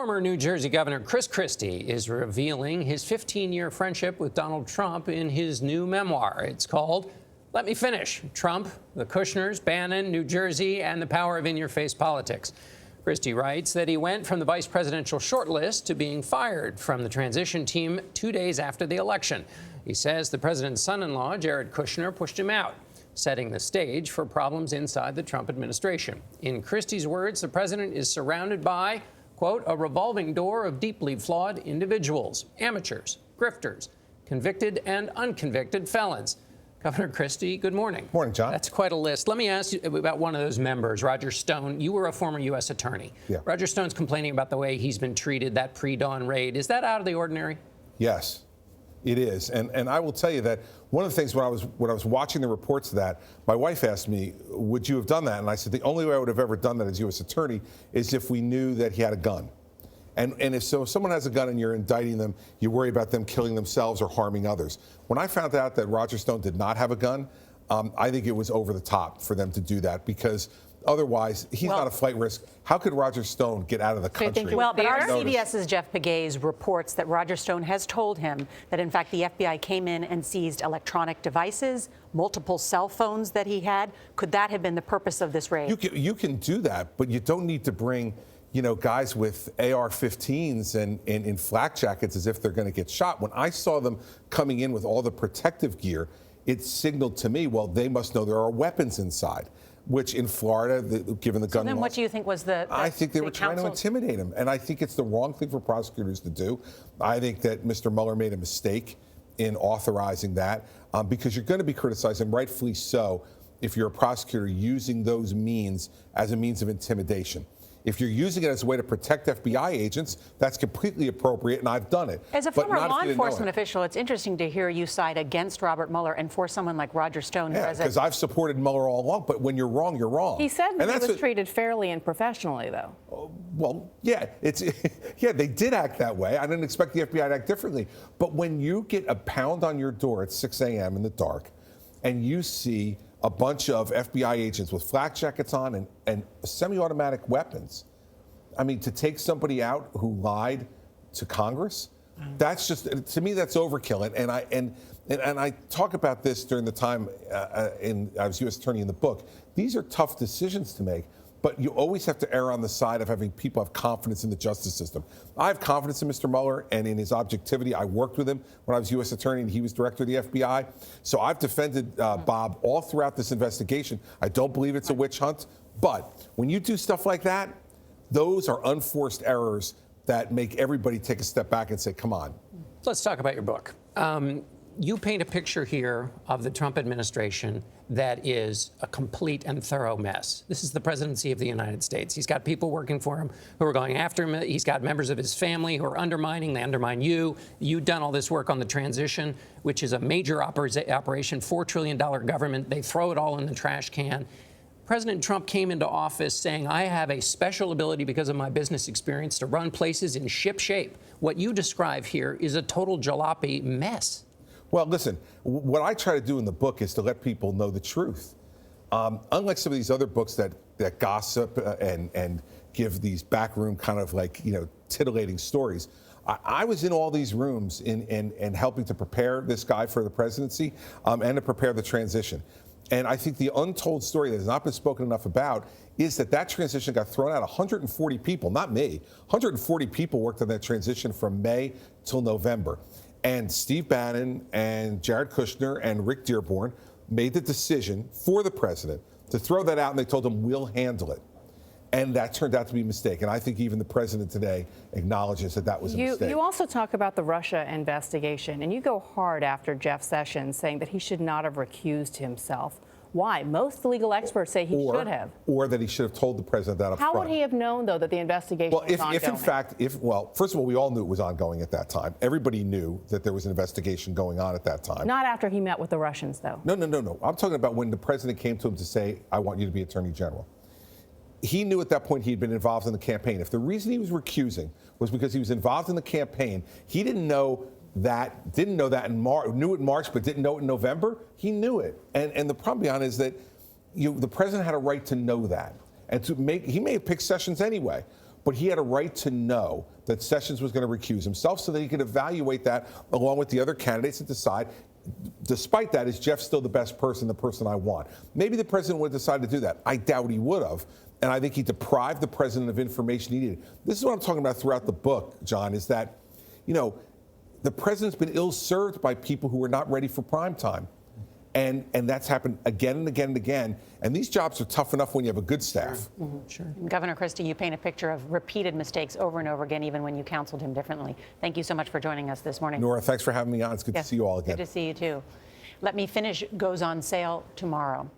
Former New Jersey Governor Chris Christie is revealing his 15-year friendship with Donald Trump in his new memoir. It's called Let Me Finish: Trump, the Kushners, Bannon, New Jersey, and the Power of In-Your-Face Politics. Christie writes that he went from the vice presidential shortlist to being fired from the transition team 2 days after the election. He says the president's son-in-law, Jared Kushner, pushed him out, setting the stage for problems inside the Trump administration. In Christie's words, the president is surrounded by, quote, a revolving door of deeply flawed individuals, amateurs, grifters, convicted and unconvicted felons. Governor Christie, good morning. Morning, John. That's quite a list. Let me ask you about one of those members, Roger Stone. You were a former U.S. attorney. Yeah. Roger Stone's complaining about the way he's been treated, that pre-dawn raid. Is that out of the ordinary? Yes, it is. And I will tell you that one of the things when I was watching the reports of that, my wife asked me, would you have done that? And I said, the only way I would have ever done that as U.S. attorney is if we knew that he had a gun. And if someone has a gun and you're indicting them, you worry about them killing themselves or harming others. When I found out that Roger Stone did not have a gun, I think it was over the top for them to do that, because otherwise he's not a flight risk. How could Roger Stone get out of the country? Well, but our CBS's Jeff Pegues reports that Roger Stone has told him that, in fact, the FBI came in and seized electronic devices, multiple cell phones that he had. Could that have been the purpose of this raid? You can do that, but you don't need to bring, guys with AR-15s and in flak jackets as if they're going to get shot. When I saw them coming in with all the protective gear, it signaled to me, well, they must know there are weapons inside, which in Florida, given the gun laws. So then what do you think was the I think they were trying to intimidate him, and I think it's the wrong thing for prosecutors to do. I think that Mr. Mueller made a mistake in authorizing that, because you're going to be criticized, and rightfully so, if you're a prosecutor using those means as a means of intimidation. If you're using it as a way to protect FBI agents, that's completely appropriate, and I've done it. As a former law enforcement official, it's interesting to hear you side against Robert Mueller and for someone like Roger Stone. Yeah, because I've supported Mueller all along, but when you're wrong, you're wrong. He said that he was treated fairly and professionally, though. Well, yeah, they did act that way. I didn't expect the FBI to act differently. But when you get a pound on your door at 6 a.m. in the dark, and you see a bunch of FBI agents with flak jackets on and semi-automatic weapons. I mean, to take somebody out who lied to Congress, that's just, to me, that's overkill. And I talk about this during the time I was U.S. attorney in the book. These are tough decisions to make, but you always have to err on the side of having people have confidence in the justice system. I have confidence in Mr. Mueller and in his objectivity. I worked with him when I was U.S. attorney and he was director of the FBI. So I've defended Bob all throughout this investigation. I don't believe it's a witch hunt, but when you do stuff like that, those are unforced errors that make everybody take a step back and say, come on. Let's talk about your book. You paint a picture here of the Trump administration that is a complete and thorough mess. This is the presidency of the United States. He's got people working for him who are going after him. He's got members of his family who are undermining. They undermine you. You've done all this work on the transition, which is a major operation, $4 trillion government. They throw it all in the trash can. President Trump came into office saying, I have a special ability because of my business experience to run places in ship shape. What you describe here is a total jalopy mess. Well, listen, what I try to do in the book is to let people know the truth. Unlike some of these other books that gossip and give these backroom kind of like, titillating stories, I was in all these rooms and helping to prepare this guy for the presidency and to prepare the transition. And I think the untold story that has not been spoken enough about is that transition got thrown out. 140 people, not me, 140 people worked on that transition from May till November. And Steve Bannon and Jared Kushner and Rick Dearborn made the decision for the president to throw that out, and they told him, we'll handle it. And that turned out to be a mistake. And I think even the president today acknowledges that was a mistake. You also talk about the Russia investigation, and you go hard after Jeff Sessions, saying that he should not have recused himself. Why? Most legal experts say he should have. Or that he should have told the president that up front. How would he have known, though, that the investigation was ongoing? If in fact, first of all, we all knew it was ongoing at that time. Everybody knew that there was an investigation going on at that time. Not after he met with the Russians, though. No. I'm talking about when the president came to him to say, I want you to be attorney general. He knew at that point he'd been involved in the campaign. If the reason he was recusing was because he was involved in the campaign, he didn't know that in March, knew it in March, but didn't know it in November. He knew it. And the problem, Bianna, is that the president had a right to know that. And he may have picked Sessions anyway. But he had a right to know that Sessions was going to recuse himself so that he could evaluate that along with the other candidates and decide, despite that, is Jeff still the best person, the person I want? Maybe the president would decide to do that. I doubt he would have. And I think he deprived the president of information he needed. This is what I'm talking about throughout the book, John, is that, you know, the president's been ill-served by people who are not ready for prime time. And that's happened again and again and again. And these jobs are tough enough when you have a good staff. Sure. Mm-hmm. Sure. And Governor Christie, you paint a picture of repeated mistakes over and over again, even when you counseled him differently. Thank you so much for joining us this morning. Norah, thanks for having me on. It's good to see you all again. Good to see you, too. Let Me Finish goes on sale tomorrow.